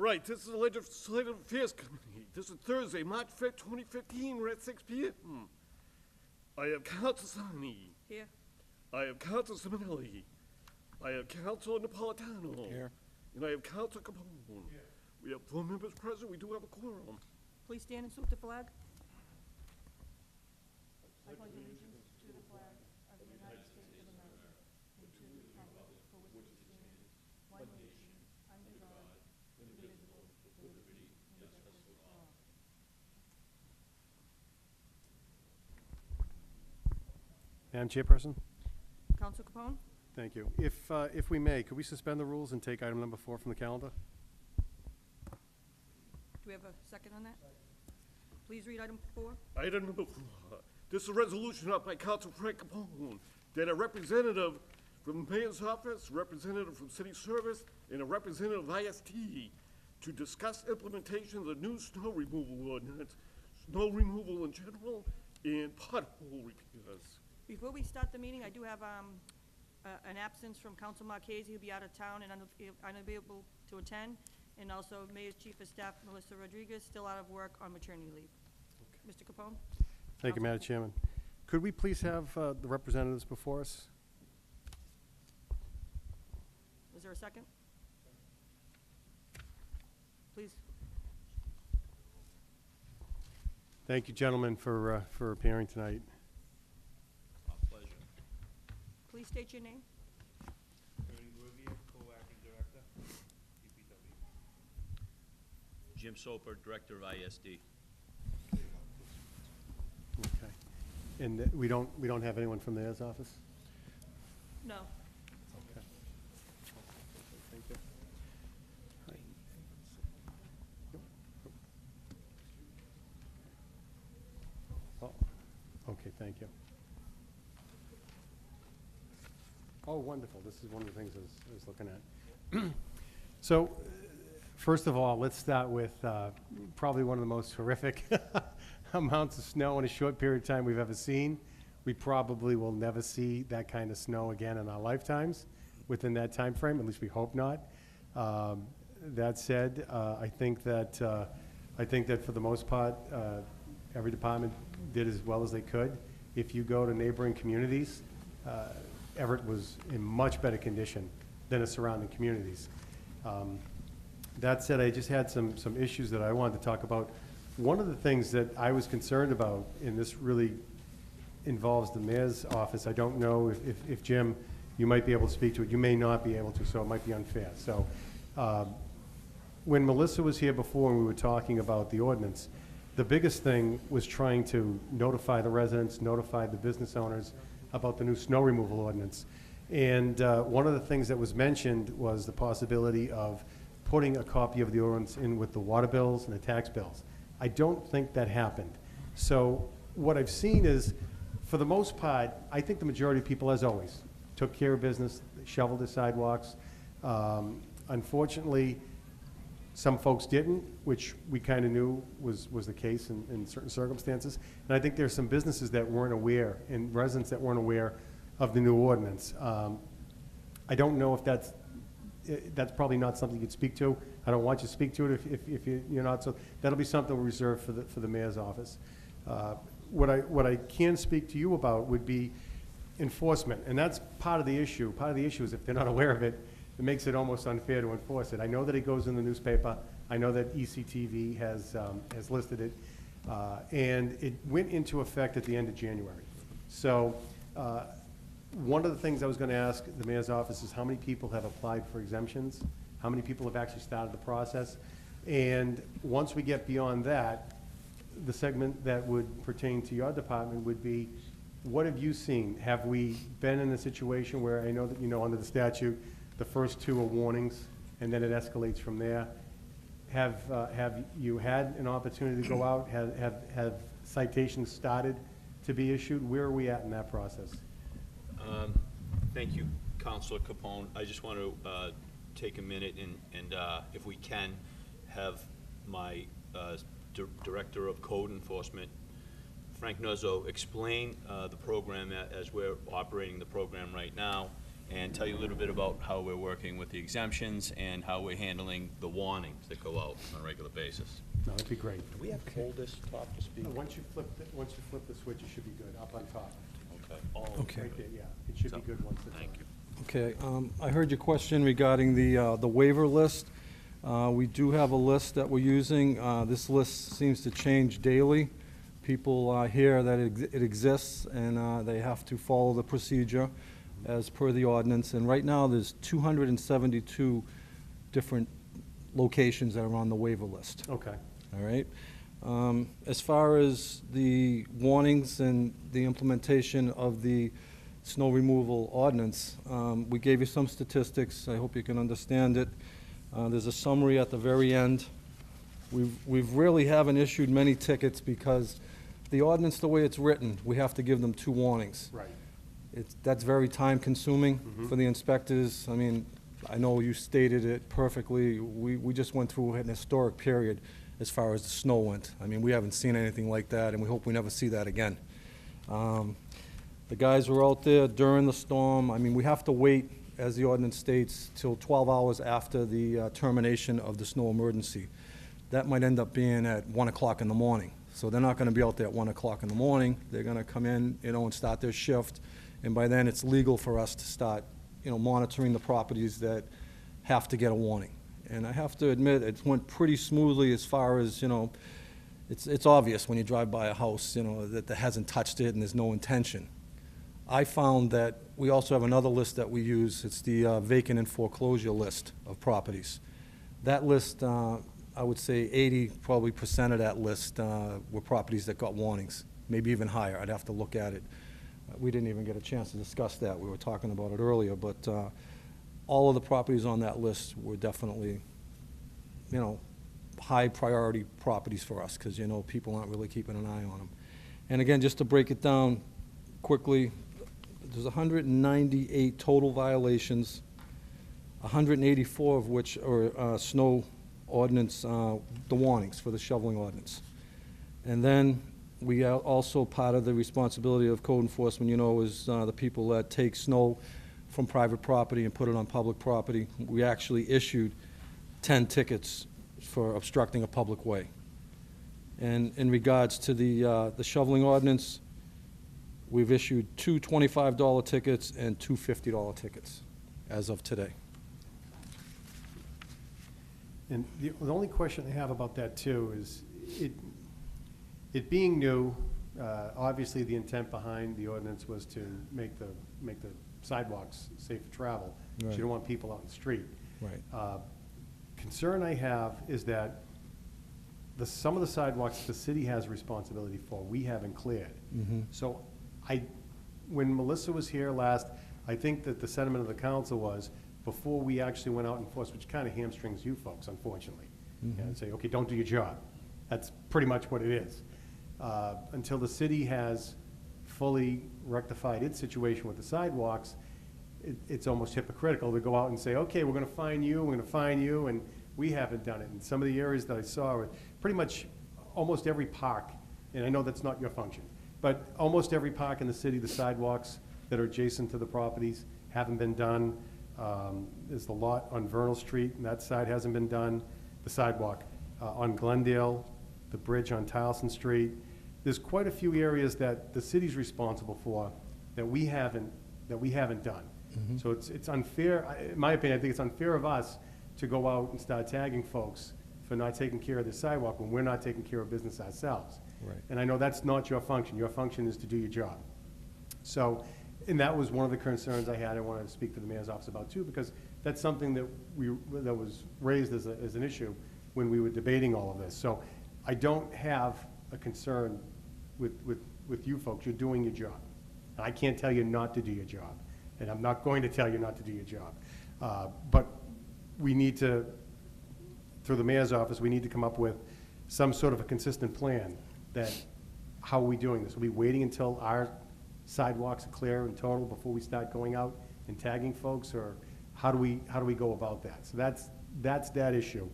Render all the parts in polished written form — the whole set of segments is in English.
Right, this is the Legislative Affairs Committee. This is Thursday, March 5th, 2015. We're at 6 p.m. I have Council Sani. Here. I have Council Simonelli. I have Council Napolitano. Here. And I have Council Capone. Here. We have 4 members present. We do have a quorum. Please stand and salute the flag. I pledge allegiance to the flag of the United States of America and to the republic for which it stands, one nation, under God, indivisible, with liberty and justice for all. Madam Chairperson? Council Capone? Thank you. If we may, could we suspend the rules and take item number 4 from the calendar? Do we have a second on that? Please read item 4. Item number 4. This is a resolution up by Council Frank Capone that a representative from the mayor's office, representative from city service, and a representative of IST to discuss implementation of the new snow removal ordinance, snow removal in general, and pothole repairs. Before we start the meeting, I do have an absence from Council Marchese. He'll be out of town and unavailable to attend. And also Mayor's Chief of Staff, Melissa Rodriguez, still out of work on maternity leave. Mr. Capone? Thank you, Madam Chairman. Could we please have the representatives before us? Is there a second? Please. Thank you, gentlemen, for appearing tonight. Our pleasure. Please state your name. Ernie Rivia, co-acting director, DPW. Jim Soper, director of ISD. Okay. And we don't have anyone from the mayor's office? No. Okay. Thank you. Oh, okay, thank you. Oh, wonderful. This is one of the things I was looking at. So, first of all, let's start with probably one of the most horrific amounts of snow in a short period of time we've ever seen. We probably will never see that kind of snow again in our lifetimes within that time frame. At least we hope not. That said, I think that for the most part, every department did as well as they could. If you go to neighboring communities, Everett was in much better condition than the surrounding communities. That said, I just had some issues that I wanted to talk about. One of the things that I was concerned about, and this really involves the mayor's office, I don't know if Jim, you might be able to speak to it. You may not be able to, so it might be unfair. So when Melissa was here before and we were talking about the ordinance, the biggest thing was trying to notify the residents, notify the business owners about the new snow removal ordinance. And one of the things that was mentioned was the possibility of putting a copy of the ordinance in with the water bills and the tax bills. I don't think that happened. So what I've seen is, for the most part, I think the majority of people, as always, took care of business, they shoveled the sidewalks. Unfortunately, some folks didn't, which we kind of knew was the case in certain circumstances. And I think there's some businesses that weren't aware and residents that weren't aware of the new ordinance. I don't know if that's probably not something you'd speak to. I don't want you to speak to it if you're not. So that'll be something reserved for the mayor's office. What I can speak to you about would be enforcement, and that's part of the issue. Part of the issue is if they're not aware of it, it makes it almost unfair to enforce it. I know that it goes in the newspaper. I know that ECTV has listed it, and it went into effect at the end of January. So one of the things I was going to ask the mayor's office is how many people have applied for exemptions, how many people have actually started the process, and once we get beyond that, the segment that would pertain to your department would be, what have you seen? Have we been in a situation where, I know that you know under the statute, the first 2 are warnings, and then it escalates from there. Have you had an opportunity to go out? Have citations started to be issued? Where are we at in that process? Thank you, Councilor Capone. I just want to take a minute and if we can, have my Director of Code Enforcement, Frank Nuzzo, explain the program as we're operating the program right now, and tell you a little bit about how we're working with the exemptions and how we're handling the warnings that go out on a regular basis. No, that'd be great. Do we have oldest top to speak? Once you flip the switch, it should be good, up on top. Okay. Okay. Right there, yeah, it should be good once it's on. Thank you. Okay, I heard your question regarding the waiver list. We do have a list that we're using. This list seems to change daily. People hear that it exists, and they have to follow the procedure as per the ordinance. And right now, there's 272 different locations that are on the waiver list. Okay, All right. As far as the warnings and the implementation of the snow removal ordinance, we gave you some statistics. I hope you can understand it. There's a summary at the very end. We've really haven't issued many tickets because the ordinance, the way it's written, we have to give them 2 warnings. right. That's very time-consuming for the inspectors. I mean, I know you stated it perfectly. We just went through an historic period as far as the snow went. I mean, we haven't seen anything like that, and we hope we never see that again. The guys were out there during the storm. I mean, we have to wait, as the ordinance states, till 12 hours after the termination of the snow emergency. That might end up being at 1 o'clock in the morning. So they're not gonna be out there at 1 o'clock in the morning. They're gonna come in, and start their shift. And by then, it's legal for us to start, monitoring the properties that have to get a warning. And I have to admit, it went pretty smoothly as far as, it's obvious when you drive by a house, that hasn't touched it and there's no intention. I found that we also have another list that we use. It's the vacant and foreclosure list of properties. That list, I would say 80% of that list were properties that got warnings, maybe even higher. I'd have to look at it. We didn't even get a chance to discuss that. We were talking about it earlier, but all of the properties on that list were definitely, high priority properties for us, because, people aren't really keeping an eye on them. And again, just to break it down quickly, there's 198 total violations, 184 of which are snow ordinance, the warnings for the shoveling ordinance. And then we are also, part of the responsibility of code enforcement, is the people that take snow from private property and put it on public property. We actually issued 10 tickets for obstructing a public way. And in regards to the shoveling ordinance, we've issued 2 $25 tickets and 2 $50 tickets as of today. And the only question I have about that too is, it being new, obviously the intent behind the ordinance was to make the sidewalks safe for travel. So Right. you don't want people out in the street. Right. Concern I have is that some of the sidewalks the city has responsibility for, we haven't cleared. So when Melissa was here last, I think that the sentiment of the council was, before we actually went out and enforced, which kind of hamstrings you folks, unfortunately, and say, okay, don't do your job. That's pretty much what it is. Until the city has fully rectified its situation with the sidewalks, it's almost hypocritical to go out and say, okay, we're gonna fine you, and we haven't done it. And some of the areas that I saw were pretty much almost every park, and I know that's not your function, but almost every park in the city, the sidewalks that are adjacent to the properties haven't been done. There's the lot on Vernal Street, and that side hasn't been done. The sidewalk on Glendale, the bridge on Towson Street. There's quite a few areas that the city's responsible for that we haven't done. So it's unfair, in my opinion, I think it's unfair of us to go out and start tagging folks for not taking care of the sidewalk when we're not taking care of business ourselves. Right. And I know that's not your function. Your function is to do your job. So, and that was one of the concerns I had. I wanted to speak to the mayor's office about too, because that's something that that was raised as an issue when we were debating all of this. So I don't have a concern with you folks. You're doing your job. I can't tell you not to do your job, and I'm not going to tell you not to do your job. But we need to, through the mayor's office, we need to come up with some sort of a consistent plan that, how are we doing this? Are we waiting until our sidewalks are clear in total before we start going out and tagging folks, or how do we go about that? So that's that issue.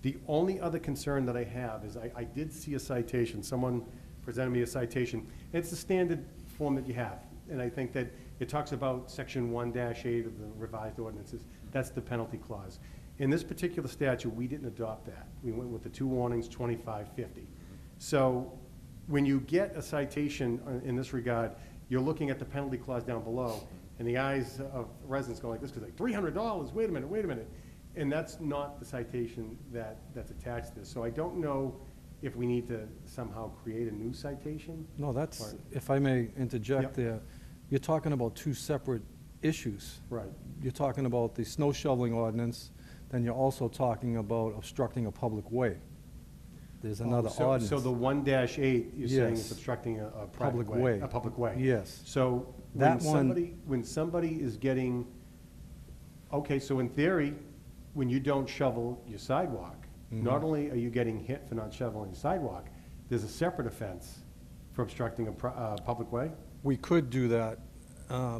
The only other concern that I have is I did see a citation. Someone presented me a citation. It's the standard form that you have. and I think that it talks about section 1-8 of the revised ordinances. That's the penalty clause. In this particular statute, we didn't adopt that. We went with the 2 warnings, 25, 50. So when you get a citation in this regard, you're looking at the penalty clause down below, and the eyes of residents go like this, because like, $300, wait a minute. And that's not the citation that's attached to this. So I don't know if we need to somehow create a new citation. No, that's, Or- if I may interject Yep. there, you're talking about two separate issues. Right. You're talking about the snow shoveling ordinance, then you're also talking about obstructing a public way. There's another So- ordinance. So the 1-8, you're saying Yes. is obstructing a private Public way? way. A public way. Yes. So That one- when somebody is getting, okay, so in theory, when you don't shovel your sidewalk, Mm-hmm. not only are you getting hit for not shoveling the sidewalk, there's a separate offense for obstructing a public way? We could do that,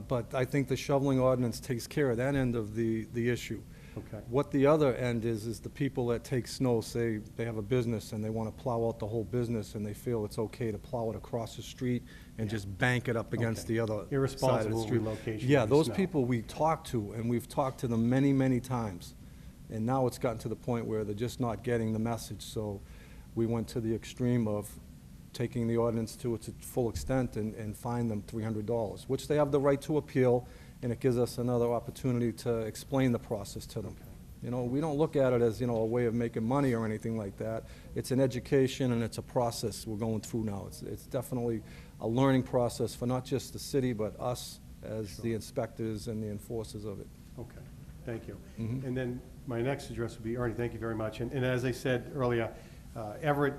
but I think the shoveling ordinance takes care of that end of the issue. Okay. What the other end is the people that take snow, say they have a business and they want to plow out the whole business and they feel it's okay to plow it across the street and just bank it up against Okay. the other side of the Irresponsible street. relocation Yeah, of the those snow. people we talk to, and we've talked to them many, many times. And now it's gotten to the point where they're just not getting the message. So we went to the extreme of taking the ordinance to its full extent and fine them $300, which they have the right to appeal, and it gives us another opportunity to explain the process to them. You know, we don't look at it as, you know, a way of making money or anything like that. It's an education and it's a process we're going through now. It's definitely a learning process for not just the city, but us as the inspectors and the enforcers of it. Okay, thank you. Mhm. And then my next address would be, Ernie, thank you very much. And as I said earlier, Everett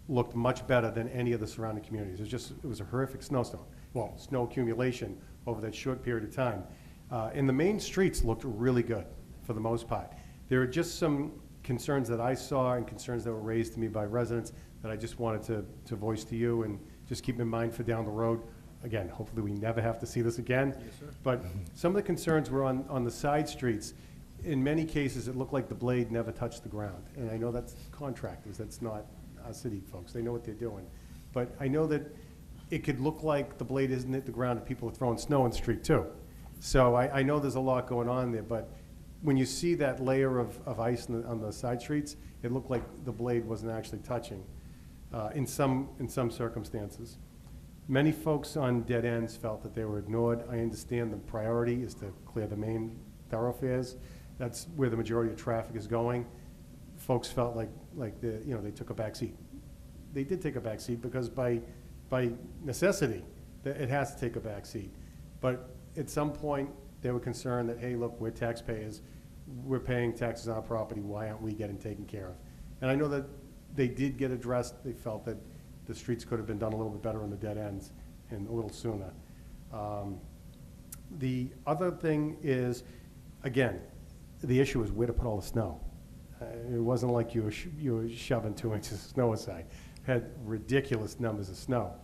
looked much better than any of the surrounding communities. It was a horrific snowstorm, well, snow accumulation over that short period of time. And the main streets looked really good, for the most part. There are just some concerns that I saw and concerns that were raised to me by residents that I just wanted to voice to you and just keep in mind for down the road. Again, hopefully we never have to see this again. Yes, sir. But some of the concerns were on the side streets. In many cases, it looked like the blade never touched the ground. And I know that's contractors, that's not our city folks, they know what they're doing. But I know that it could look like the blade isn't hit the ground and people are throwing snow in the street too. So I know there's a lot going on there, but when you see that layer of ice on the side streets, it looked like the blade wasn't actually touching in some circumstances. Many folks on dead ends felt that they were ignored. I understand the priority is to clear the main thoroughfares. That's where the majority of traffic is going. Folks felt like they took a back seat. They did take a back seat because by necessity, it has to take a back seat. But at some point, they were concerned that, hey, look, we're taxpayers. We're paying taxes on our property. Why aren't we getting taken care of? And I know that they did get addressed. They felt that the streets could have been done a little bit better on the dead ends and a little sooner. The other thing is, again, the issue is where to put all the snow. It wasn't like you were shoving 2 inches of snow aside. Had ridiculous numbers of snow.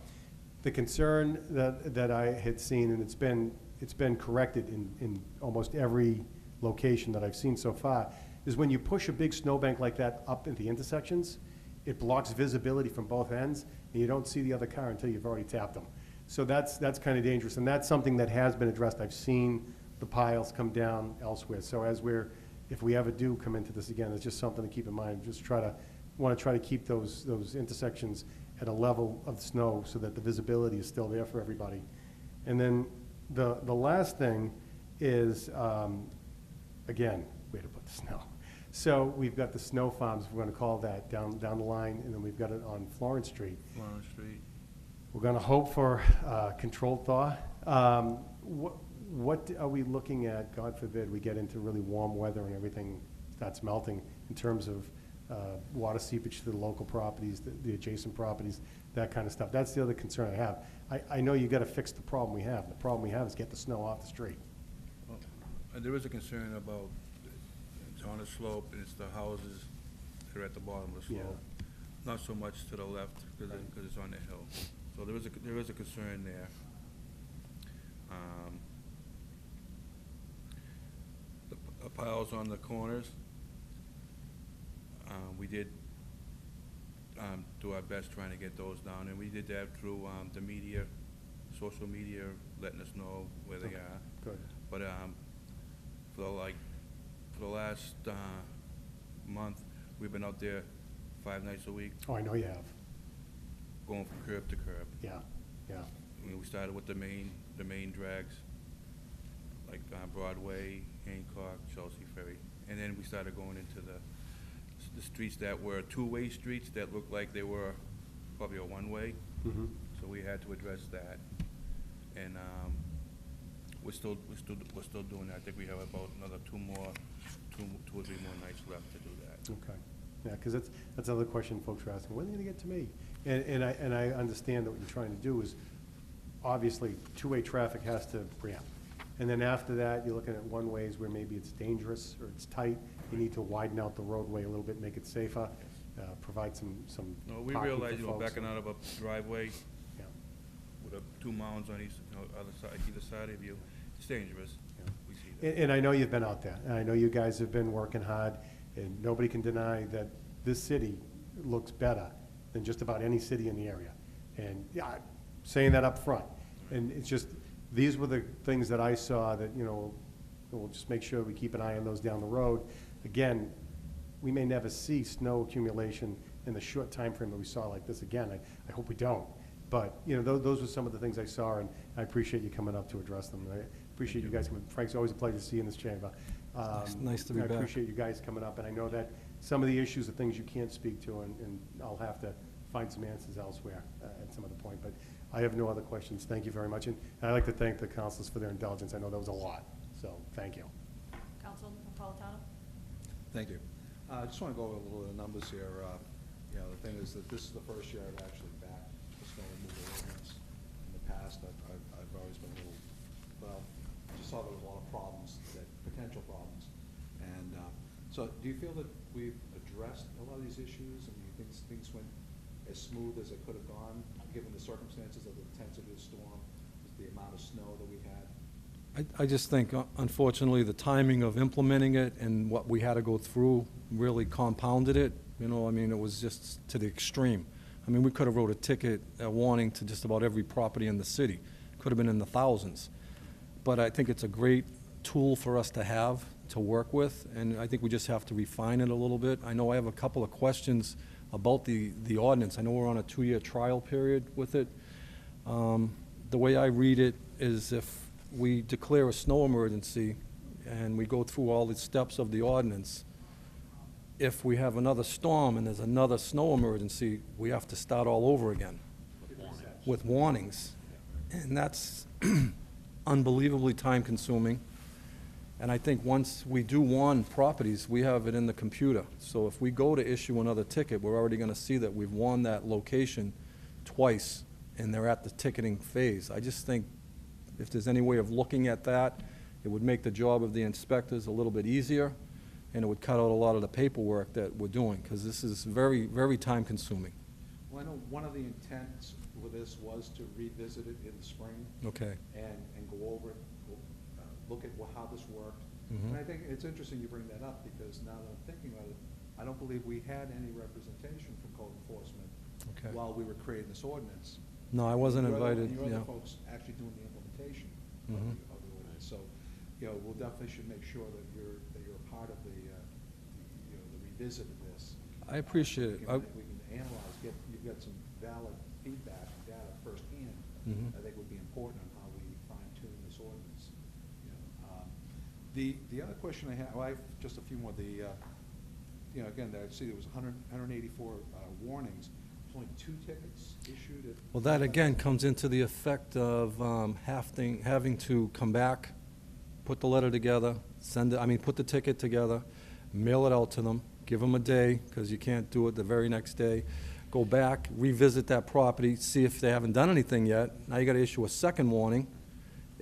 The concern that I had seen, and it's been corrected in almost every location that I've seen so far, is when you push a big snowbank like that up into the intersections, it blocks visibility from both ends, and you don't see the other car until you've already tapped them. So that's kind of dangerous, and that's something that has been addressed. I've seen the piles come down elsewhere. So if we ever do come into this again, it's just something to keep in mind. Just want to try to keep those intersections at a level of snow so that the visibility is still there for everybody. And then the last thing is, again, where to put the snow. So we've got the snow farms, we're going to call that, down the line, and then we've got it on Florence Street. Florence Street. We're going to hope for controlled thaw. What are we looking at, God forbid, we get into really warm weather and everything starts melting in terms of water seepage to the local properties, the adjacent properties, that kind of stuff? That's the other concern I have. I know you got to fix the problem we have. The problem we have is get the snow off the street. Well, there is a concern about, it's on a slope, and it's the houses that are at the bottom of the Yeah. slope. Not so much to the left, because it's on the hill. So there is a concern there. The piles on the corners, we did do our best trying to get those down, and we did that through the media social media letting us know where they are. Good. But for the last month, we've been out there 5 nights a week, Oh, I know you have. going from curb to curb. Yeah, yeah. I mean, we started with the main drags, like Broadway, Hancock, Chelsea Ferry, and then we started going into the streets that were two-way streets that looked like they were probably a one-way. Mhm. So we had to address that, and we're still doing that. I think we have about another two or three more nights left to do that. Okay. Yeah, because that's another question folks are asking, when are they gonna get to me? And I understand that what you're trying to do is, obviously, two-way traffic has to ramp. And then after that, you're looking at one-ways where maybe it's dangerous or it's tight. You need to widen out the roadway a little bit, make it safer, provide some No, we parking realize, for folks. backing out of a driveway Yeah, with 2 mounds on either side of you, it's dangerous. yeah. We see that. And I know you've been out there, and I know you guys have been working hard, and nobody can deny that this city looks better than just about any city in the area. And, yeah, I'm saying that up front. And it's just, these were the things that I saw that, we'll just make sure we keep an eye on those down the road. Again, we may never see snow accumulation in the short time frame that we saw like this again. I hope we don't. But, those were some of the things I saw, and I appreciate you coming up to address them. I appreciate you guys coming. Frank's always a pleasure to see you in this chamber. Nice to be back. I appreciate you guys coming up, and I know that some of the issues are things you can't speak to, and I'll have to find some answers elsewhere at some other point. But I have no other questions. Thank you very much. And I'd like to thank the councilors for their indulgence. I know that was a lot, so thank you. Council Napolitano? Thank you. I just want to go over a little of the numbers here. The thing is that this is the first year I've actually backed the snow removal ordinance. In the past, I've always been a little, I just saw there was a lot of problems, potential problems. And so do you feel that we've addressed a lot of these issues, and do you think things went as smooth as it could have gone, given the circumstances of the intensity of the storm, the amount of snow that we had? I just think, unfortunately, the timing of implementing it and what we had to go through really compounded it. It was just to the extreme. We could have wrote a ticket, a warning to just about every property in the city. Could have been in the thousands. But I think it's a great tool for us to have, to work with, and I think we just have to refine it a little bit. I know I have a couple of questions about the ordinance. I know we're on a 2-year trial period with it. The way I read it is if we declare a snow emergency and we go through all the steps of the ordinance, if we have another storm and there's another snow emergency, we have to start all over again with warnings. And that's unbelievably time-consuming. And I think once we do warn properties, we have it in the computer. So if we go to issue another ticket, we're already going to see that we've warned that location twice, and they're at the ticketing phase. I just think if there's any way of looking at that, it would make the job of the inspectors a little bit easier, and it would cut out a lot of the paperwork that we're doing, because this is very, very time-consuming. Well, I know one of the intents with this was to revisit it in the spring. Okay. And go over it, look at how this worked. Mhm. And I think it's interesting you bring that up, because now that I'm thinking about it, I don't believe we had any representation from code enforcement Okay. while we were creating this ordinance. No, I wasn't Your other- invited, Your yeah. other folks actually doing the implementation of Mhm. the ordinance. So, we'll definitely should make sure that you're a part of the revisit of this. I appreciate it. We can analyze, you've got some valid feedback and data firsthand. Mhm. I think would be important on how we fine tune this ordinance. The other question I have, well, I have just a few more. Again, I see there was 184 warnings. There's only 2 tickets issued at. Well, that again comes into the effect of having to come back, put the letter together, put the ticket together, mail it out to them, give them a day, because you can't do it the very next day, go back, revisit that property, see if they haven't done anything yet. Now you got to issue a second warning.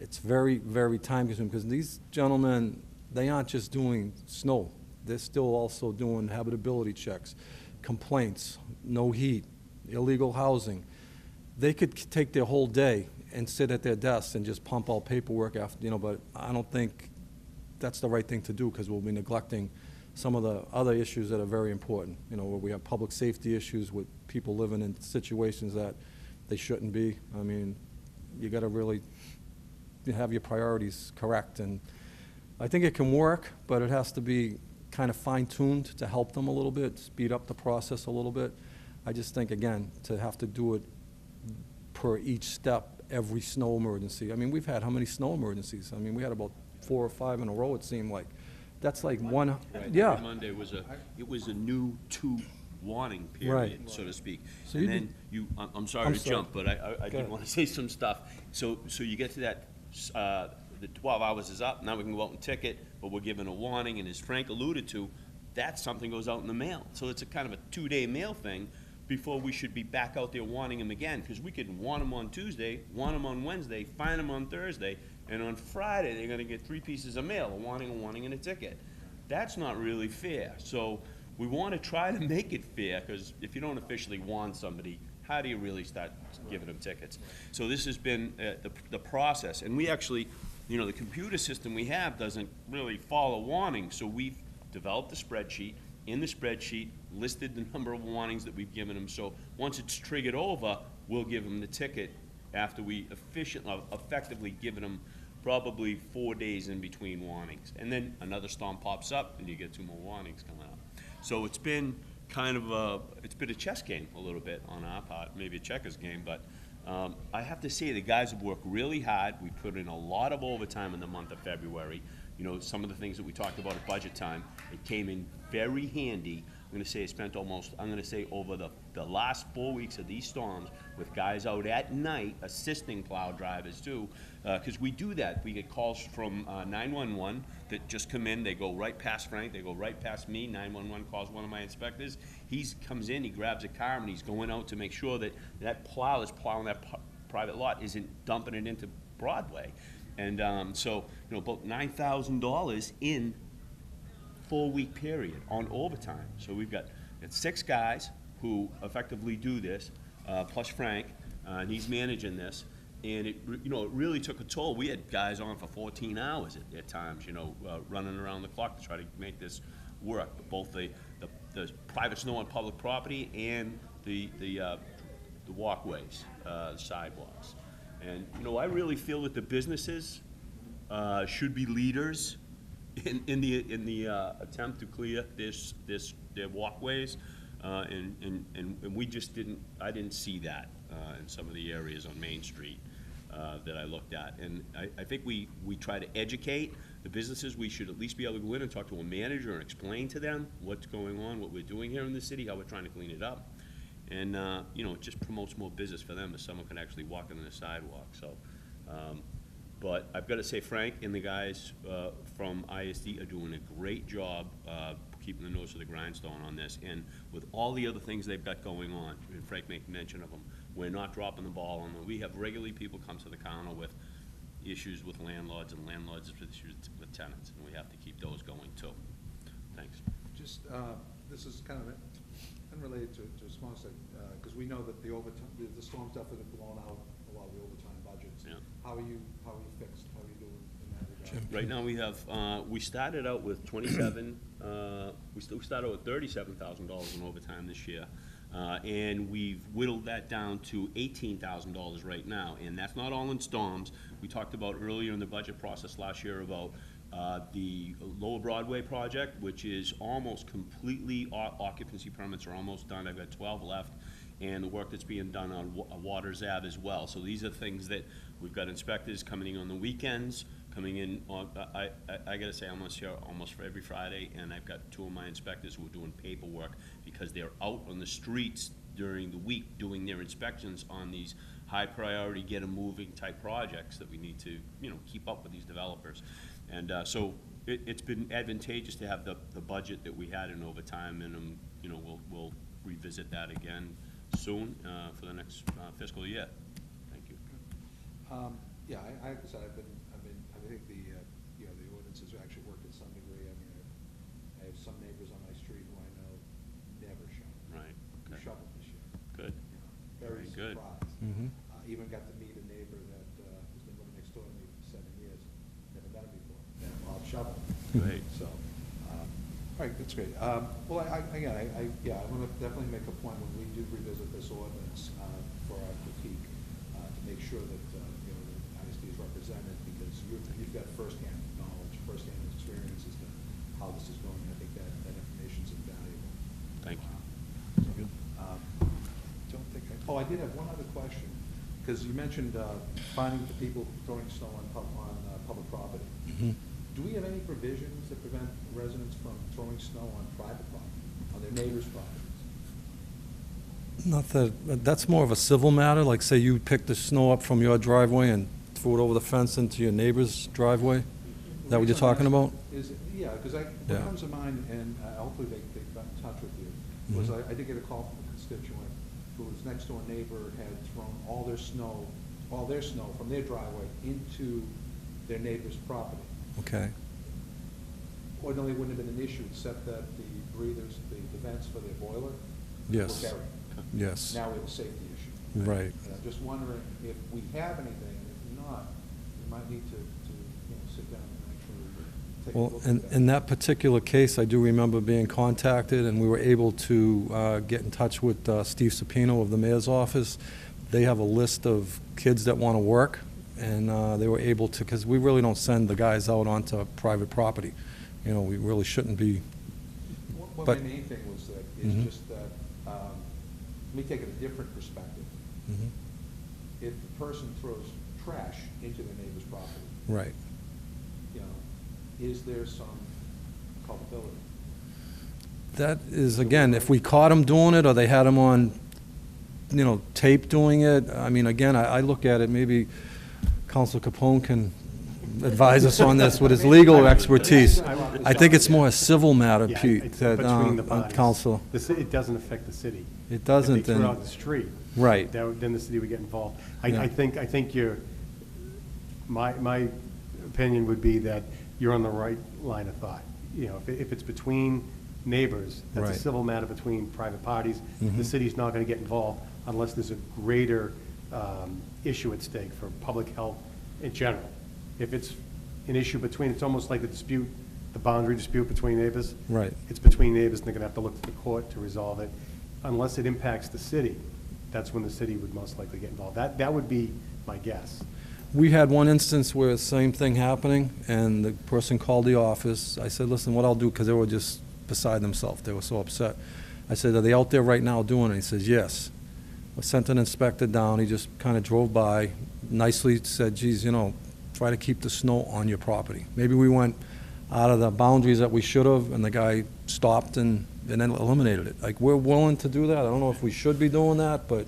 It's very, very time-consuming, because these gentlemen, they aren't just doing snow. They're still also doing habitability checks, complaints, no heat, illegal housing. They could take their whole day and sit at their desks and just pump out paperwork after, but I don't think that's the right thing to do, because we'll be neglecting some of the other issues that are very important, where we have public safety issues with people living in situations that they shouldn't be. you gotta really have your priorities correct, and I think it can work, but it has to be kind of fine-tuned to help them a little bit, speed up the process a little bit. I just think, again, to have to do it per each step, every snow emergency. I mean, we've had how many snow emergencies? I mean, we had about 4 or 5 in a row, it seemed like. That's like one, Right, yeah. every Monday was it was a new warning Right. period, so to speak. So And you then you, I'm sorry I'm to sorry. jump, but I Go did ahead. want to say some stuff. So you get to that, the 12 hours is up, now we can go out and ticket, but we're given a warning, and as Frank alluded to, that something goes out in the mail. So it's a kind of a 2-day mail thing before we should be back out there wanting them again, because we could want them on Tuesday, want them on Wednesday, find them on Thursday, and on Friday, they're gonna get 3 pieces of mail, a warning, and a ticket. That's not really fair. So we want to try to make it fair, because if you don't officially warn somebody, how do you really start giving them tickets? So this has been the process, and we actually, the computer system we have doesn't really follow warnings, so we've developed a spreadsheet. In the spreadsheet, listed the number of warnings that we've given them, so once it's triggered over, we'll give them the ticket after we effectively given them probably 4 days in between warnings. And then another storm pops up, and you get 2 more warnings coming up. So it's been kind of it's been a chess game a little bit on our part, maybe a checkers game, but I have to say, the guys have worked really hard. We put in a lot of overtime in the month of February. Some of the things that we talked about at budget time, it came in very handy. I'm gonna say I spent almost, over the last 4 weeks of these storms with guys out at night assisting plow drivers too, because we do that. We get calls from 911 that just come in, they go right past Frank, they go right past me. 911 calls one of my inspectors. He comes in, he grabs a car, and he's going out to make sure that that plow that's plowing that private lot isn't dumping it into Broadway. And so, about $9,000 in 4-week period on overtime. So we've got 6 guys who effectively do this, plus Frank, and he's managing this. And it really took a toll. We had guys on for 14 hours at times, running around the clock to try to make this work. Both the private snow on public property and the walkways, the sidewalks. And, I really feel that the businesses should be leaders in the attempt to clear their walkways, and we just I didn't see that in some of the areas on Main Street that I looked at. And I think we try to educate the businesses. We should at least be able to go in and talk to a manager and explain to them what's going on, what we're doing here in the city, how we're trying to clean it up. And, it just promotes more business for them if someone can actually walk on the sidewalk. So, but I've got to say, Frank and the guys from ISD are doing a great job keeping the nose to the grindstone on this. And with all the other things they've got going on, and Frank made mention of them, we're not dropping the ball on them. We have regularly people come to the counter with issues with landlords and landlords with issues with tenants, and we have to keep those going too. Thanks. Just, this is kind of unrelated to a small thing, because we know that the overtime, the storms definitely have blown out a lot of the overtime budgets. Yeah. How are you fixed? How are you doing in that regard? Right now, we have, we started out with 27, we started out with $37,000 in overtime this year. And we've whittled that down to $18,000 right now, and that's not all in storms. We talked about earlier in the budget process last year about the Lower Broadway project, which is almost completely, occupancy permits are almost done. I've got 12 left, and the work that's being done on Waters Ave as well. So these are things that we've got inspectors coming in on the weekends, coming in on, I gotta say, I'm here almost for every Friday, and I've got 2 of my inspectors who are doing paperwork because they're out on the streets during the week doing their inspections on these high priority, get 'em moving type projects that we need to, keep up with these developers. And so it's been advantageous to have the budget that we had in overtime, and we'll revisit that again soon for the next fiscal year. Thank you. Yeah, like I said, I think the ordinances actually work to some degree. I mean, I have some neighbors on my street who I know never shovel. Right, Who okay. shoveled this year. Good. Very Very good. surprised. Mhm. Even got to meet a neighbor that has been living next door to me for 7 years. Never met him before. And Bob shoveled. Great. So, all right, that's great. Well, I want to definitely make a point when we do revisit this ordinance for our critique, to make sure that, represented, because you've got firsthand knowledge, firsthand experience as to how this is going. I think that information's invaluable. Thank you. Oh, I did have one other question, because you mentioned finding the people throwing snow on public property. Do we have any provisions that prevent residents from throwing snow on private property, on their neighbors' properties? Not that, that's more of a civil matter, like say you picked the snow up from your driveway and threw it over the fence into your neighbor's driveway? Is that what you're talking about? Yeah, because what Yeah. comes to mind, and hopefully they got in touch with you, was I did get a call from a constituent whose next door neighbor had thrown all their snow from their driveway into their neighbor's property. Okay, Ordinarily, it wouldn't have been an issue, except that the breathers, the vents for their boiler were yes, buried. yes, Now we have a safety issue. right. And I'm just wondering if we have anything, and if not, we might need to sit down and actually take a Well, look in, at that. in that particular case, I do remember being contacted, and we were able to get in touch with Steve Sapino of the mayor's office. They have a list of kids that want to work, and they were able to, because we really don't send the guys out onto private property. You know, we really shouldn't be, What but- my main thing was that, Mhm. is just that, let me take it a different perspective. Mhm. If the person throws trash into their neighbor's property, right. you know, is there some culpability? That is, again, if we caught them doing it, or they had them on, you know, tape doing it, I mean, again, I look at it, maybe Council Capone can advise us on this with his legal expertise. I think it's more a civil matter, Yeah, Pete, it's that, between the parties. Council. It doesn't affect the city. It doesn't, If they threw then- it out in the street. Right. Then the city would get involved. Yeah. I think my opinion would be that you're on the right line of thought. You know, if it's between neighbors, that's Right. a civil matter between private parties. The Mhm. city's not gonna get involved unless there's a greater issue at stake for public health in general. If it's an issue between, it's almost like the boundary dispute between neighbors. Right. It's between neighbors, and they're gonna have to look to the court to resolve it. Unless it impacts the city, that's when the city would most likely get involved. That would be my guess. We had one instance where the same thing happening, and the person called the office. I said, listen, what I'll do, because they were just beside themselves, they were so upset. I said, are they out there right now doing it? He says, yes. I sent an inspector down, he just kind of drove by, nicely said, geez, you know, try to keep the snow on your property. Maybe we went out of the boundaries that we should have, and the guy stopped and then eliminated it. Like, we're willing to do that. I don't know if we should be doing that, but,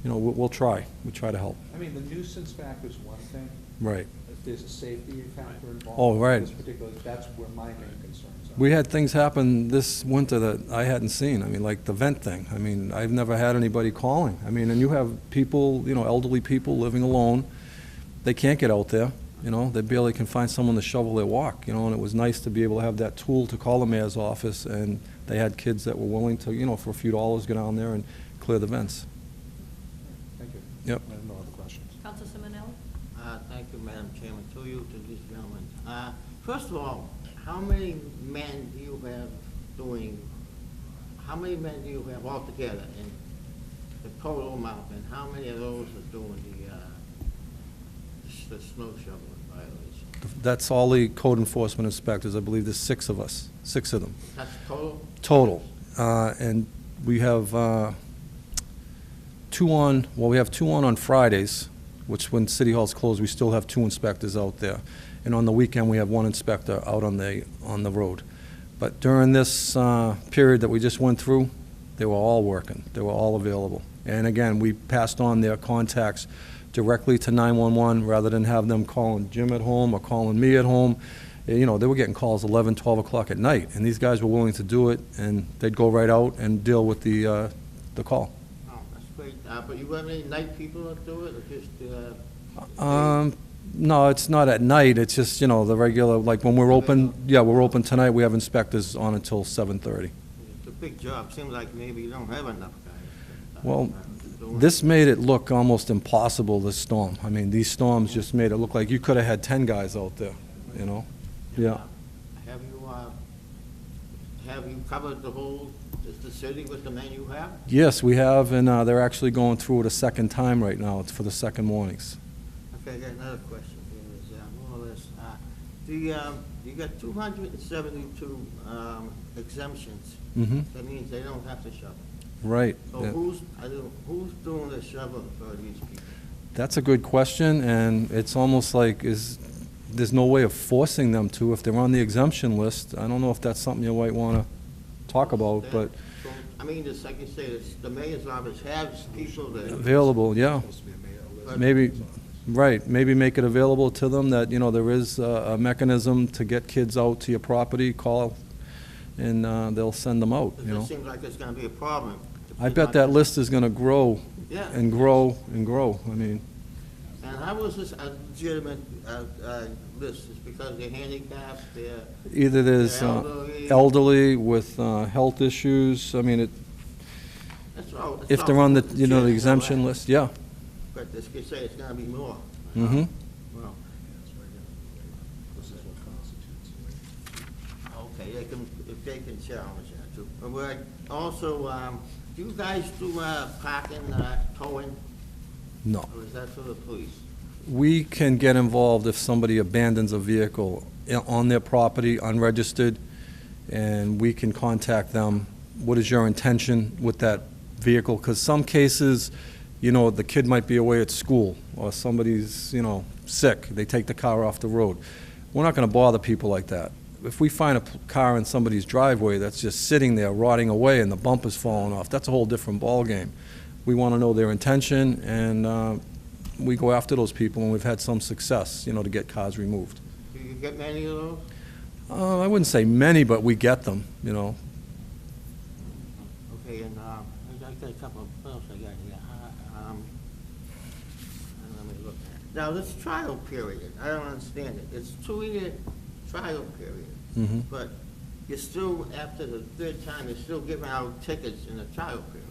you know, we'll try. We'll try to help. I mean, the nuisance factor is one thing. Right. If there's a safety factor involved. Oh, right. This particular, that's where my main concerns are. We had things happen this winter that I hadn't seen. I mean, like the vent thing. I mean, I've never had anybody calling. I mean, and you have people, you know, elderly people living alone. They can't get out there, you know. They barely can find someone to shovel their walk, you know, and it was nice to be able to have that tool to call the mayor's office, and they had kids that were willing to, you know, for a few dollars, go down there and clear the vents. Thank you. Yep. I have no other questions. Council Simonelli? Thank you, Madam Chairman, to you, to these gentlemen. First of all, how many men do you have doing, how many men do you have altogether in the total amount, and how many of those are doing the snow shoveling violation? That's all the code enforcement inspectors. I believe there's 6 of us, 6 of them. That's total? Total. And we have 2 on, well, we have 2 on Fridays, which when City Hall's closed, we still have 2 inspectors out there. And on the weekend, we have 1 inspector out on the road. But during this period that we just went through, they were all working. They were all available. And again, we passed on their contacts directly to 911 rather than have them calling Jim at home or calling me at home. You know, they were getting calls 11, 12 o'clock at night, and these guys were willing to do it, and they'd go right out and deal with the call. Oh, that's great. But you have any night people that do it, or just, No, it's not at night, it's just, you know, the regular, like when we're open, yeah, we're open tonight, we have inspectors on until 7:30. it's a big job. Seems like maybe you don't have enough guys. Well, doing it. this made it look almost impossible, this storm. I mean, these storms just made it look like you could have had 10 guys out there, you know? Yeah. Have you covered the whole, the city with the men you have? Yes, we have, and they're actually going through it a second time right now. It's for the second mornings. Okay, I got another question. You got 272 exemptions. Mm-hmm, That means they don't have to shovel. right. So yeah. who's doing the shoveling for these people? That's a good question, and it's almost like there's no way of forcing them to if they're on the exemption list. I don't know if that's something you might want to talk about, but So, I mean, just like you say, the mayor's office has people that. available, yeah. Supposed to be a mayor list. Maybe, right, maybe make it available to them that, you know, there is a mechanism to get kids out to your property, call, and they'll send them out, It you know. just seems like it's gonna be a problem. I bet that list is gonna grow Yeah. and grow and grow. I mean, And how was this a legitimate, list? Is because they're handicapped, they're either there's elderly? elderly with health issues, I mean, That's all. it's if all they're on the, you know, the legitimate, exemption right? list, yeah. But this could say it's gonna be more. Mm-hmm. Well, This is what constitutes. okay, if they can challenge that too. But also, do you guys do, parking, towing, No. or is that for the police? We can get involved if somebody abandons a vehicle on their property unregistered, and we can contact them. What is your intention with that vehicle? Because some cases, you know, the kid might be away at school, or somebody's, you know, sick, they take the car off the road. We're not gonna bother people like that. If we find a car in somebody's driveway that's just sitting there rotting away and the bumper's falling off, that's a whole different ballgame. We wanna know their intention, and we go after those people, and we've had some success, you know, to get cars removed. Do you get many of those? I wouldn't say many, but we get them, you know. Okay, and, I got a couple of, what else I got here? Let me look. Now, this trial period, I don't understand it. It's 2-year trial period, Mhm. but you're still, after the third time, you're still giving out tickets in the trial period.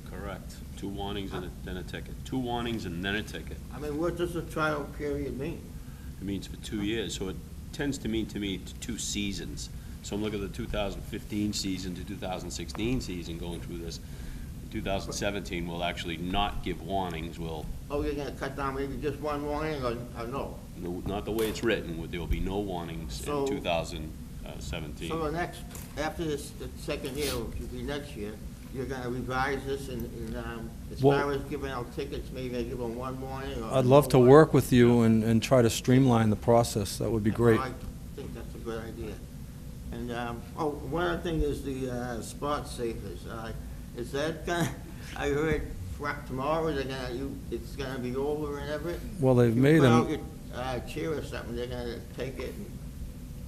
Correct. 2 warnings and then a ticket. 2 warnings and then a ticket. I mean, what does a trial period mean? It means for 2 years, so it tends to mean 2 seasons. So I'm looking at the 2015 season to 2016 season going through this. 2017 will actually not give warnings, will, Oh, you're gonna cut down maybe just one warning, or no? not the way it's written, there will be no warnings So- in 2017. So the next, after this, the second year, which will be next year, you're gonna revise this and, as Well- far as giving out tickets, maybe give them one warning or. I'd love to no work with you and try to streamline the process. That would be great. I think that's a good idea. And, one other thing is the, spot safers, is that gonna, I heard tomorrow, they're gonna, it's gonna be over and everything? Well, they've You made put them, out your, chair or something, they're gonna take it.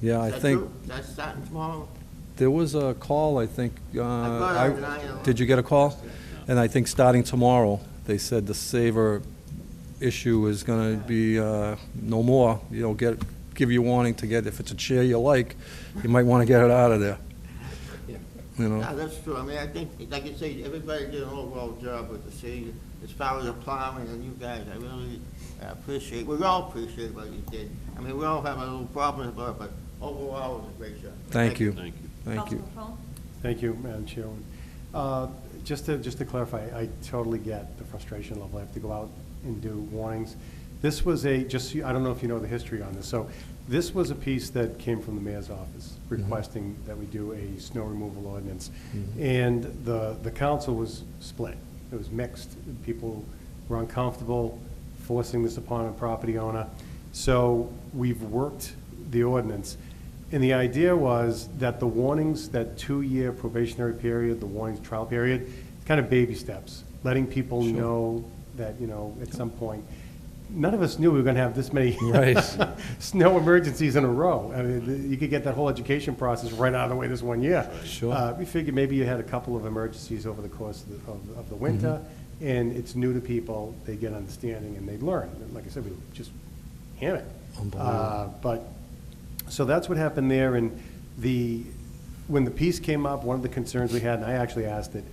yeah, I Is that think, true? That's starting tomorrow? there was a call, I think, got I- it, and I, did you get a call? And I think starting tomorrow, they said the saver issue is gonna be, no more. You know, give you a warning to get, if it's a chair you like, you might wanna get it out of there. You know? Yeah, that's true. I mean, I think, like you say, everybody did an overall job with the city, as far as the plowing and you guys, I really appreciate, we all appreciate what you did. I mean, we all have our little problems, but overall, it was a great job. Thank you, Thank you. thank you. Councilman Capone? Thank you, Madam Chairwoman. Just to clarify, I totally get the frustration level. I have to go out and do warnings. This was I don't know if you know the history on this. So this was a piece that came from the mayor's office requesting that we do a snow removal ordinance. And the council was split. It was mixed. People were uncomfortable forcing this upon a property owner. So we've worked the ordinance. And the idea was that the warnings, that 2-year probationary period, the warnings trial period, kind of baby steps, letting people know that, you know, at some point, none of us knew we were gonna have this many Right. snow emergencies in a row. I mean, you could get that whole education process right out of the way this one year. Sure. We figured maybe you had a couple of emergencies over the course of the winter, and it's new to people, they get understanding and they learn. And like I said, we just ham it. But, so that's what happened there, and when the piece came up, one of the concerns we had, and I actually asked it,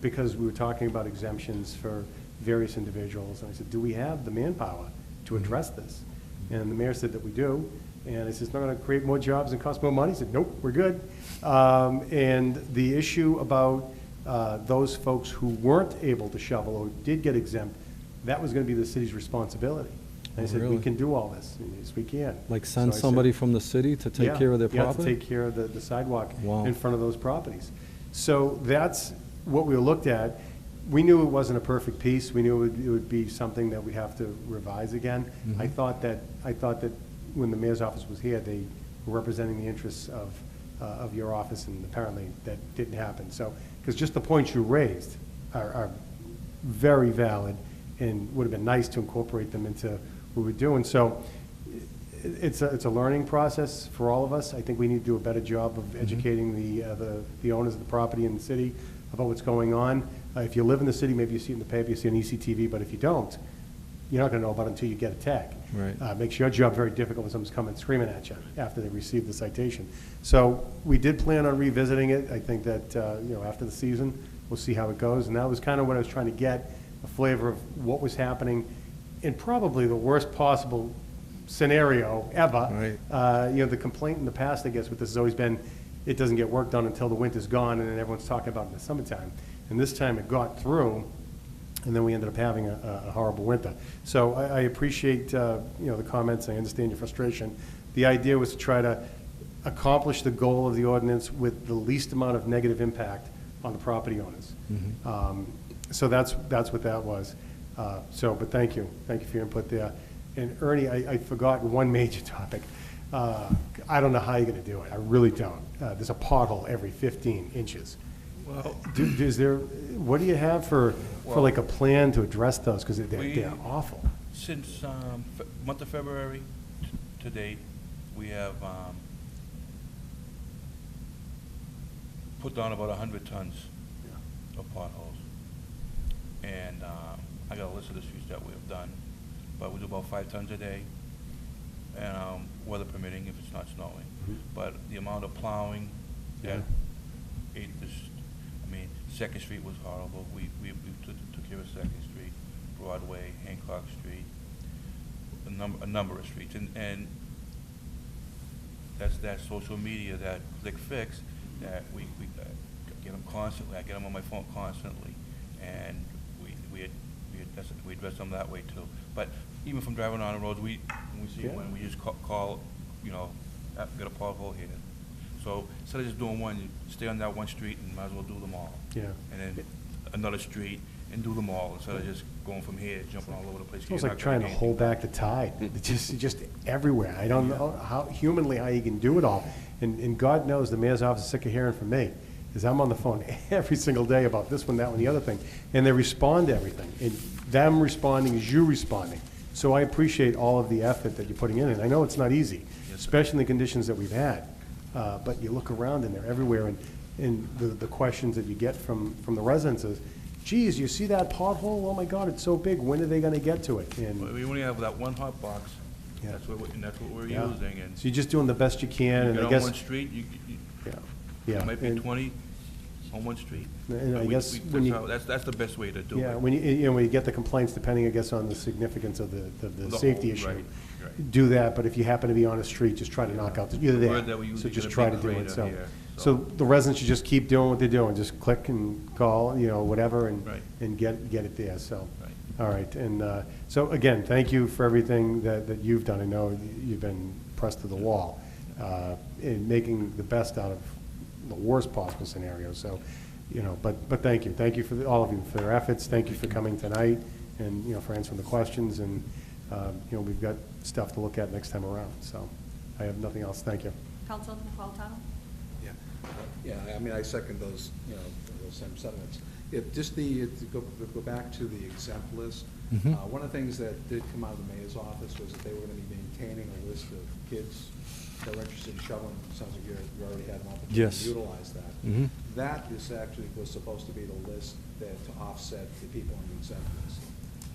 because we were talking about exemptions for various individuals, and I said, do we have the manpower to address this? And the mayor said that we do, and I said, it's not gonna create more jobs and cost more money. He said, nope, we're good. And the issue about those folks who weren't able to shovel or did get exempt, that was gonna be the city's responsibility. I Oh, said, we really? can do all this. Yes, we can. Like So send I said, somebody from the city to take yeah, care of their yeah, property? to take care of the sidewalk Wow. in front of those properties. So that's what we looked at. We knew it wasn't a perfect piece. We knew it would be something that we'd have to revise again. I thought that when the mayor's office was here, they were representing the interests of your office, and apparently that didn't happen. So, because just the points you raised are very valid and would have been nice to incorporate them into what we're doing. So it's a learning process for all of us. I think we need to do a better job of educating the owners of the property in the city about what's going on. If you live in the city, maybe you see it in the paper, you see it on ECTV, but if you don't, you're not gonna know about it until you get a tag. Right. Makes your job very difficult when someone's coming screaming at you after they receive the citation. So we did plan on revisiting it. I think that, after the season, we'll see how it goes. And that was kind of what I was trying to get, a flavor of what was happening in probably the worst possible scenario ever. Right. The complaint in the past, I guess, with this has always been, it doesn't get work done until the winter's gone, and then everyone's talking about it in the summertime. And this time it got through, and then we ended up having a horrible winter. So I appreciate, the comments, I understand your frustration. The idea was to try to accomplish the goal of the ordinance with the least amount of negative impact on the property owners. So that's what that was. But thank you for your input there. And Ernie, I forgot one major topic. I don't know how you're gonna do it, I really don't. There's a pothole every 15 inches. Well, What do you have for like a plan to address those, because they're awful? since month of February to date, we have put down about 100 tons of potholes. And I got a list of the streets that we have done, but we do about 5 tons a day, and weather permitting if it's not snowing. But the amount of plowing that Second Street was horrible. We took care of Second Street, Broadway, Hancock Street, a number of streets, and that's that social media, that Click Fix, that we get them constantly. I get them on my phone constantly, and we address them that way too. But even from driving on the roads, when we see one, we just call, get a pothole here. So instead of just doing one, you stay on that one street and might as well do them all. Yeah. And then another street and do them all, instead of just going from here, jumping all over the place. It's almost like trying to hold back the tide. It's just everywhere. I don't know how you can do it all. And God knows the mayor's office is sick of hearing from me, because I'm on the phone every single day about this one, that one, the other thing. And they respond to everything. And them responding is you responding. So I appreciate all of the effort that you're putting in. And I know it's not easy, especially in the conditions that we've had. But you look around and they're everywhere. And the questions that you get from the residents is, geez, you see that pothole? Oh my God, it's so big. When are they gonna get to it? And We only have that one hot box. Yeah. That's what we're Yeah. using, and so you're just doing the best you can, you and get I on guess. one street, Yeah, it yeah. might be and- 20 on one street. And I But guess when you, that's the best way to do it. yeah, when you get the complaints, depending, I guess, on the significance of the The safety whole- issue, right, right. do that, but if you happen to be on a street, just try to knock out, you're The there. word that we So usually just get a try to big do it, grader so. here, So the residents should just keep doing what they're doing, just click and call, whatever, and, Right. and get it there, so. Right. All right, and, so again, thank you for everything that you've done. I know you've been pressed to the wall, in making the best out of the worst possible scenario, so, but thank you. Thank you all of you for your efforts. Thank you for coming tonight and, for answering the questions, and, we've got stuff to look at next time around, so I have nothing else. Thank you. Council Napolitano? Yeah, I second those, those same sentiments. If just to go back to the exempt list, one of the things that did come out of the mayor's office was that they were gonna be maintaining a list of kids that were interested in shoveling. Sounds like you already had an opportunity Yes. to utilize that. That was supposed to be the list that to offset the people on the exempt list.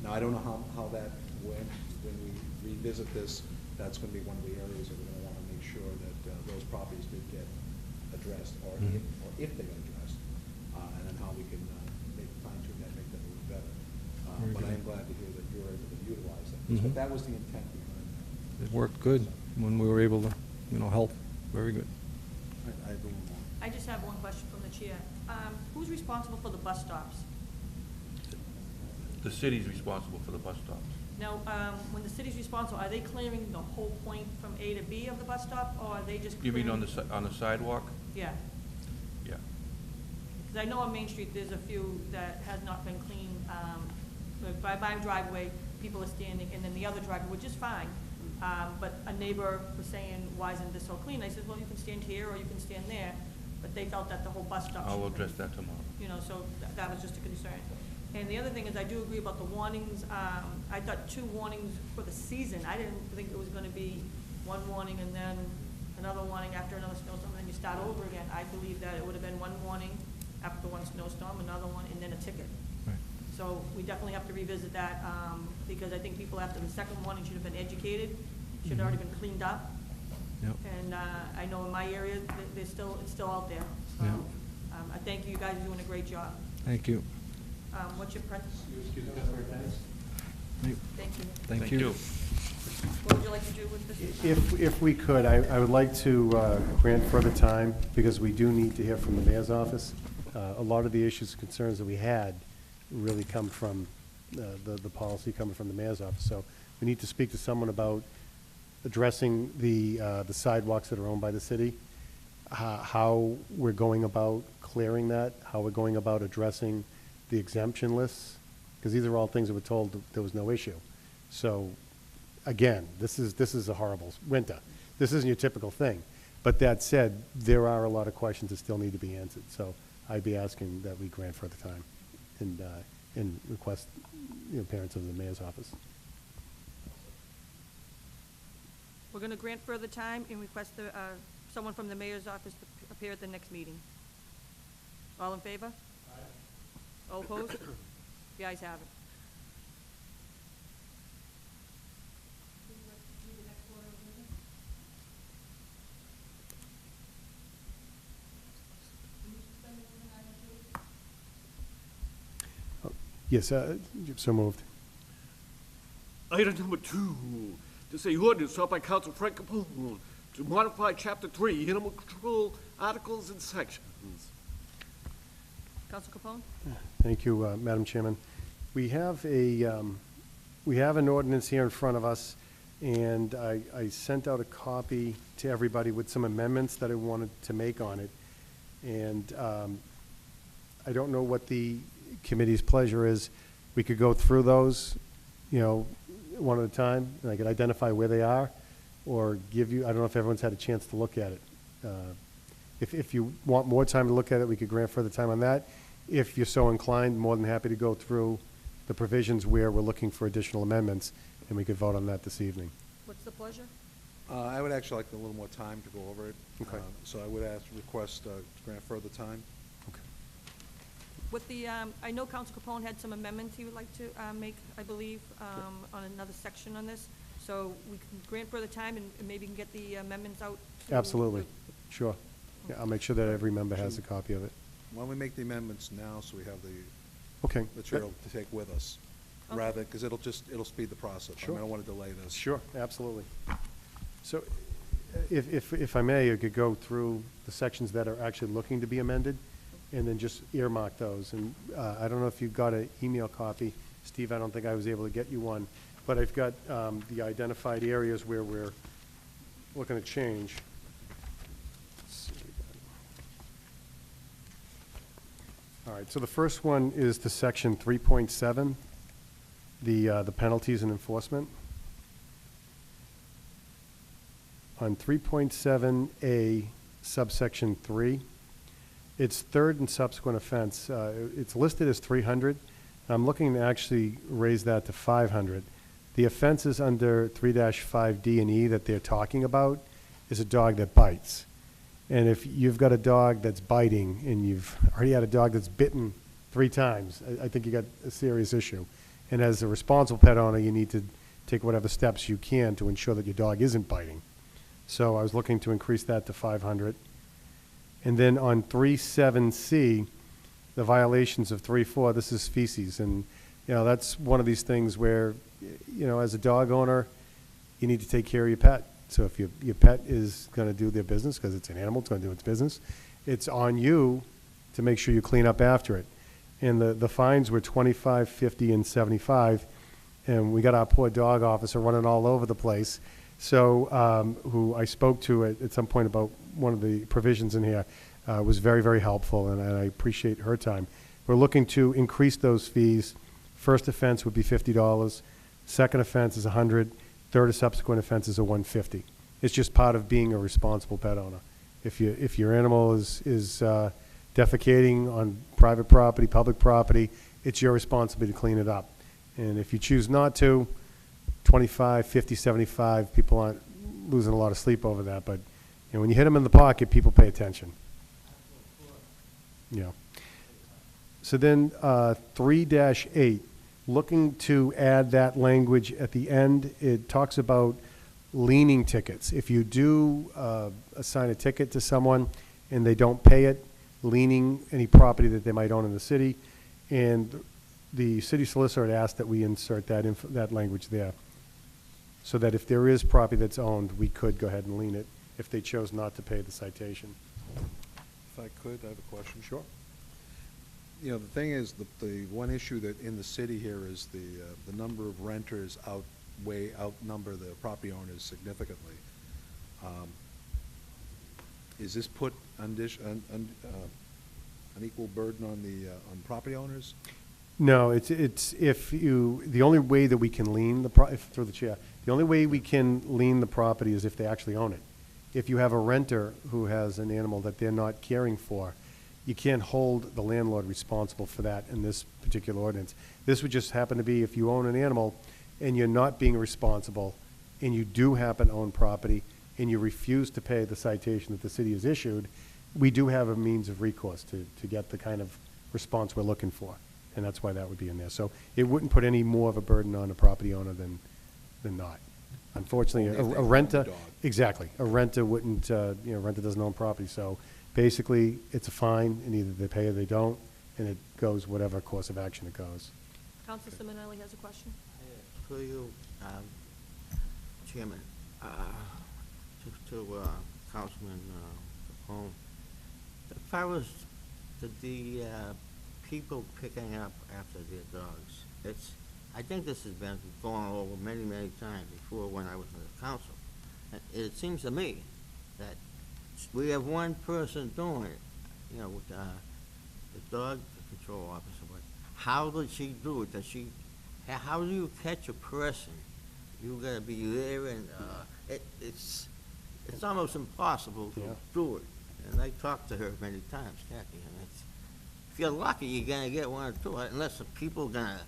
Now, I don't know how that went. When we revisit this, that's gonna be one of the areas that we're gonna wanna make sure that those properties did get addressed, or if they got addressed, and then how we can fine tune that, make that a little better. But I am glad to hear that you were able to utilize that. But that was the intent behind that. It worked good when we were able to, help. Very good. I have one more. I just have one question from the chair. Who's responsible for the bus stops? The city's responsible for the bus stops. Now, when the city's responsible, are they clearing the whole point from A to B of the bus stop, or are they just You clearing? mean on the sidewalk? Yeah, Yeah. because I know on Main Street, there's a few that has not been cleaned, by my driveway, people are standing, and then the other driveway, which is fine. But a neighbor was saying, why isn't this so clean? I said, well, you can stand here or you can stand there, but they felt that the whole bus stop should I'll be. address that tomorrow. You know, so that was just a concern. And the other thing is, I do agree about the warnings. I thought 2 warnings for the season. I didn't think it was gonna be 1 warning and then another warning after another snowstorm, and then you start over again. I believe that it would have been 1 warning after 1 snowstorm, another one, and then a ticket. Right. So we definitely have to revisit that, because I think people after the second warning should have been educated, should have already been cleaned up. Yep. And I know in my area, it's still out there. So, Yeah. I thank you, you guys are doing a great job. Thank you. What's your pre- Yep. Thank you. Thank you. What would you like to do with this? If we could, I would like to grant further time, because we do need to hear from the mayor's office. A lot of the issues and concerns that we had really come from the policy coming from the mayor's office. So we need to speak to someone about addressing the sidewalks that are owned by the city, how we're going about clearing that, how we're going about addressing the exemption lists, because these are all things that we're told that there was no issue. So, again, this is a horrible winter. This isn't your typical thing. But that said, there are a lot of questions that still need to be answered. So I'd be asking that we grant further time and request, appearance of the mayor's office. We're gonna grant further time and request someone from the mayor's office to appear at the next meeting. All in favor? All opposed? The ayes have it. Yes, so moved. Item number 2, this is a ordinance sought by Council Frank Capone to modify Chapter 3, Animal Control Articles and Sections. Council Capone? Thank you, Madam Chairman. We have an ordinance here in front of us, and I sent out a copy to everybody with some amendments that I wanted to make on it. And I don't know what the committee's pleasure is. We could go through those, one at a time, and I could identify where they are, or give you, I don't know if everyone's had a chance to look at it. If you want more time to look at it, we could grant further time on that. If you're so inclined, more than happy to go through the provisions where we're looking for additional amendments, and we could vote on that this evening. What's the pleasure? I would actually like a little more time to go over it. Okay. So I would request to grant further time. With the, I know Council Capone had some amendments he would like to make, I believe, on another section on this. So we can grant further time and maybe can get the amendments out. to- Absolutely, sure. Yeah, I'll make sure that every member has a copy of it. Why don't we make the amendments now so we have the Okay. material to take with us? Okay. Rather, because it'll speed the process. Sure. I don't want to delay this. Sure, absolutely. So if I may, I could go through the sections that are actually looking to be amended, and then just earmark those. And I don't know if you got an email copy. Steve, I don't think I was able to get you one. But I've got the identified areas where we're looking to change. Let's see. All right, so the first one is the section 3.7, the penalties and enforcement. On 3.7A subsection 3, it's third and subsequent offense. It's listed as 300. I'm looking to actually raise that to 500. The offenses under 3-5D and E that they're talking about is a dog that bites. And if you've got a dog that's biting and you've already had a dog that's bitten 3 times, I think you got a serious issue. And as a responsible pet owner, you need to take whatever steps you can to ensure that your dog isn't biting. So I was looking to increase that to 500. And then on 3.7C, the violations of 3.4, this is feces. And, that's one of these things where, as a dog owner, you need to take care of your pet. So if your pet is going to do their business, because it's an animal, it's going to do its business, it's on you to make sure you clean up after it. And the fines were $25, $50, and $75. And we got our poor dog officer running all over the place. So, who I spoke to at some point about one of the provisions in here, was very, very helpful, and I appreciate her time. We're looking to increase those fees. First offense would be $50. Second offense is $100. Third or subsequent offense is $150. It's just part of being a responsible pet owner. If your animal is defecating on private property, public property, it's your responsibility to clean it up. And if you choose not to, 25, 50, 75, people aren't losing a lot of sleep over that. But you know, when you hit them in the pocket, people pay attention. Yeah. So then 3-8, looking to add that language at the end. It talks about leaning tickets. If you do assign a ticket to someone and they don't pay it, leaning any property that they might own in the city, and the city solicitor had asked that we insert that language there, so that if there is property that's owned, we could go ahead and lien it if they chose not to pay the citation. If I could, I have a question. Sure. You know, the thing is, the one issue that in the city here is the number of renters outnumber the property owners significantly. Is this put unequal burden on on property owners? No, it's the only way that we can lien through the chair, the only way we can lien the property is if they actually own it. If you have a renter who has an animal that they're not caring for, you can't hold the landlord responsible for that in this particular ordinance. This would just happen to be if you own an animal and you're not being responsible, and you do happen to own property, and you refuse to pay the citation that the city has issued, we do have a means of recourse to get the kind of response we're looking for. And that's why that would be in there. So it wouldn't put any more of a burden on a property owner than not. Unfortunately, Only if they a own renter, the dog. exactly, a renter wouldn't, renter doesn't own property. So basically, it's a fine, and either they pay or they don't, and it goes whatever course of action it goes. Council Simonelli has a question. For you, Chairman, to Councilman Capone, as far as the people picking up after their dogs, I think this has been going over many, many times before when I was in the council. And it seems to me that we have one person doing it, you know, with the dog control officer, but how does she do it? How do you catch a person? You gotta be there, and it's almost impossible to Yeah. do it. And I talked to her many times, Kathy, and if you're lucky, you're gonna get one or two, unless the people gonna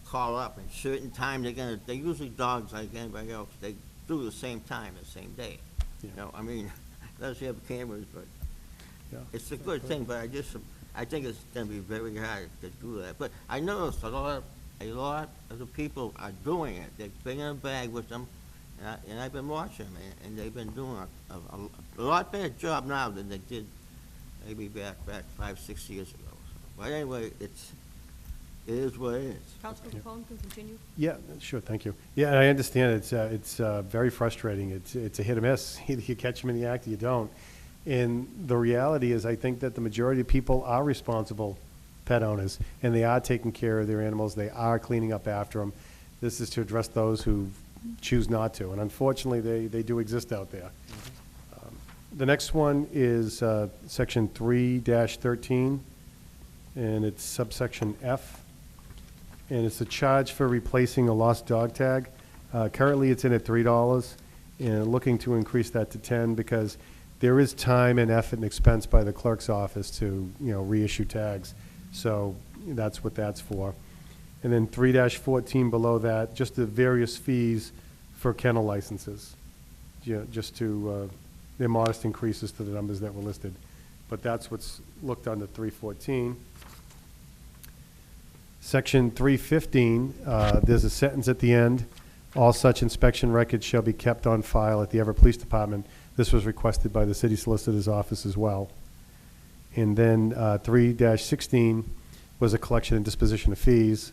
call up at certain time. They're usually dogs like anybody else. They do the same time, the same day. Yeah. You know, I mean, unless you have cameras, but Yeah. it's a good thing. But I think it's gonna be very hard to do that. But I noticed a lot of the people are doing it. They're bringing a bag with them, and I've been watching them, and they've been doing a lot better job now than they did maybe back 5-6 years ago. But anyway, it is what it is. Councilman Capone can continue. Yeah, sure, thank you. Yeah, I understand, it's very frustrating. It's a hit or miss. Either you catch them in the act or you don't. And the reality is, I think that the majority of people are responsible pet owners, and they are taking care of their animals. They are cleaning up after them. This is to address those who choose not to, and unfortunately, they do exist out there. The next one is section 3-13, and it's subsection F, and it's a charge for replacing a lost dog tag. Currently, it's in at $3, and looking to increase that to 10 because there is time and effort and expense by the clerk's office to, reissue tags. So that's what that's for. And then 3-14 below that, just the various fees for kennel licenses. Just to, they're modest increases to the numbers that were listed. But that's what's looked under 314. Section 315, there's a sentence at the end. All such inspection records shall be kept on file at the Everett Police Department. This was requested by the city solicitor's office as well. And then 3-16 was a collection and disposition of fees,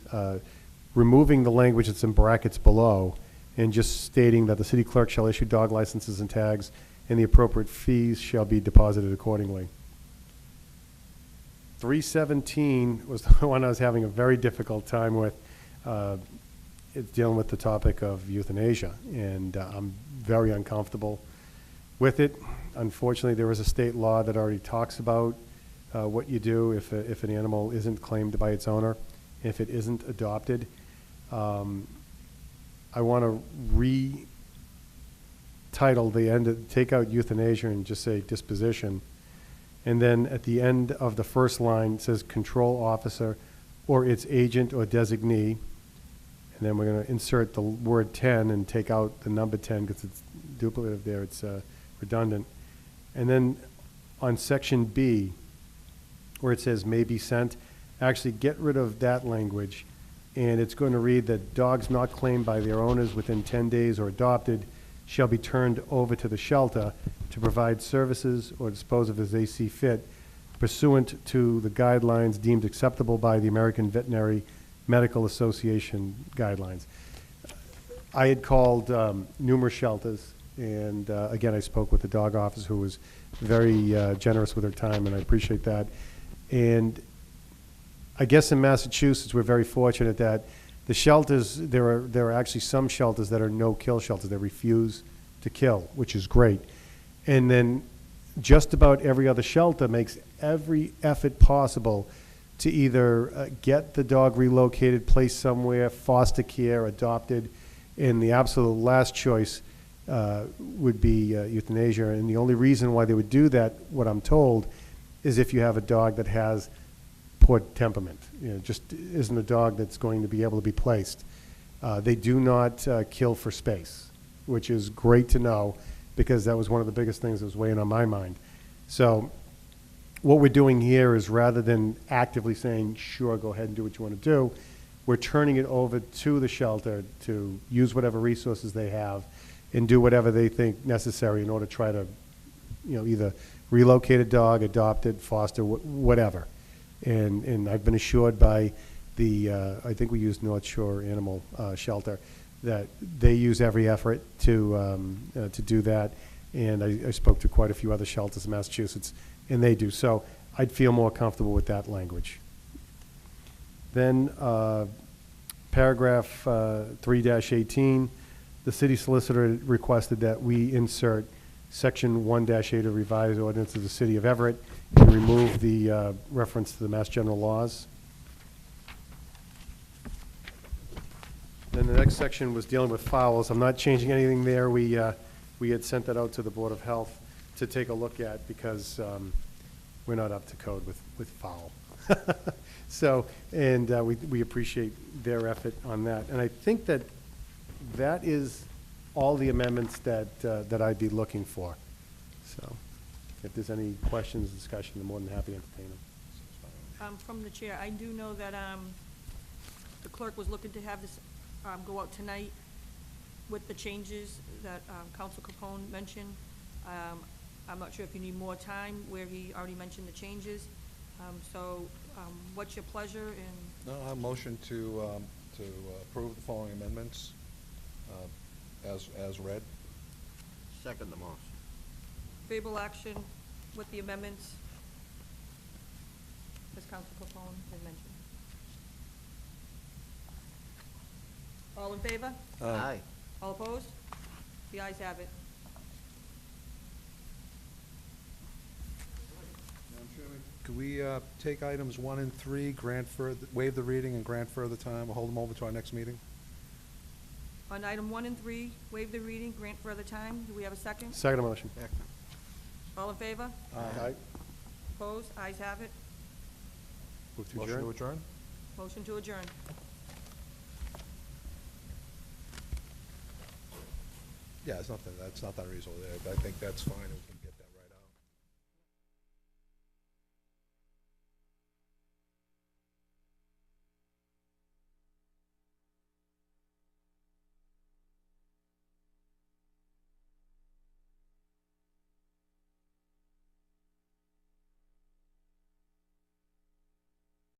removing the language that's in brackets below and just stating that the city clerk shall issue dog licenses and tags and the appropriate fees shall be deposited accordingly. 317 was the one I was having a very difficult time with. it's dealing with the topic of euthanasia, and I'm very uncomfortable with it. Unfortunately, there is a state law that already talks about what you do if an animal isn't claimed by its owner, if it isn't adopted. I want to retitle the end, take out euthanasia and just say disposition. And then at the end of the first line, it says control officer or its agent or designee. And then we're going to insert the word 10 and take out the number 10 because it's duplicative there, it's redundant. And then on section B, where it says may be sent, actually get rid of that language. And it's going to read that dogs not claimed by their owners within 10 days or adopted shall be turned over to the shelter to provide services or dispose of as they see fit pursuant to the guidelines deemed acceptable by the American Veterinary Medical Association guidelines. I had called numerous shelters, and again, I spoke with the dog officer who was very generous with her time, and I appreciate that. And I guess in Massachusetts, we're very fortunate that the shelters, there are actually some shelters that are no-kill shelters. They refuse to kill, which is great. And then just about every other shelter makes every effort possible to either get the dog relocated, placed somewhere, foster care, adopted, and the absolute last choice would be euthanasia. And the only reason why they would do that, what I'm told, is if you have a dog that has poor temperament. You know, just isn't a dog that's going to be able to be placed. They do not kill for space, which is great to know because that was one of the biggest things that was weighing on my mind. So what we're doing here is rather than actively saying, sure, go ahead and do what you want to do, we're turning it over to the shelter to use whatever resources they have and do whatever they think necessary in order to try to, you know, either relocate a dog, adopt it, foster, whatever. And I've been assured by the, I think we use North Shore Animal Shelter, that they use every effort to do that. And I spoke to quite a few other shelters in Massachusetts, and they do. So I'd feel more comfortable with that language. Then paragraph 3-18, the city solicitor requested that we insert section 1-8 of revised ordinance of the city of Everett and remove the reference to the Mass General laws. Then the next section was dealing with fowls. I'm not changing anything there. We had sent that out to the Board of Health to take a look at because we're not up to code with fowl. So, and we appreciate their effort on that. And I think that is all the amendments that I'd be looking for. So if there's any questions, discussion, I'm more than happy to entertain them. From the chair, I do know that the clerk was looking to have this go out tonight with the changes that Council Capone mentioned. I'm not sure if you need more time where he already mentioned the changes. So what's your pleasure in? No, I motion to approve the following amendments as read. Second the motion. Favorable action with the amendments, as Council Capone had mentioned. All in favor? Aye. All opposed? The ayes have it. Madam Chairman, could we take items 1 and 3, waive the reading and grant further time, we'll hold them over to our next meeting? On item 1 and 3, waive the reading, grant further time. Do we have a second? Second motion. All in favor? Aye. Opposed? Ayes have it. Move to Motion to adjourn. adjourn? Motion to adjourn. Yeah, that's not that reasonable there, but I think that's fine.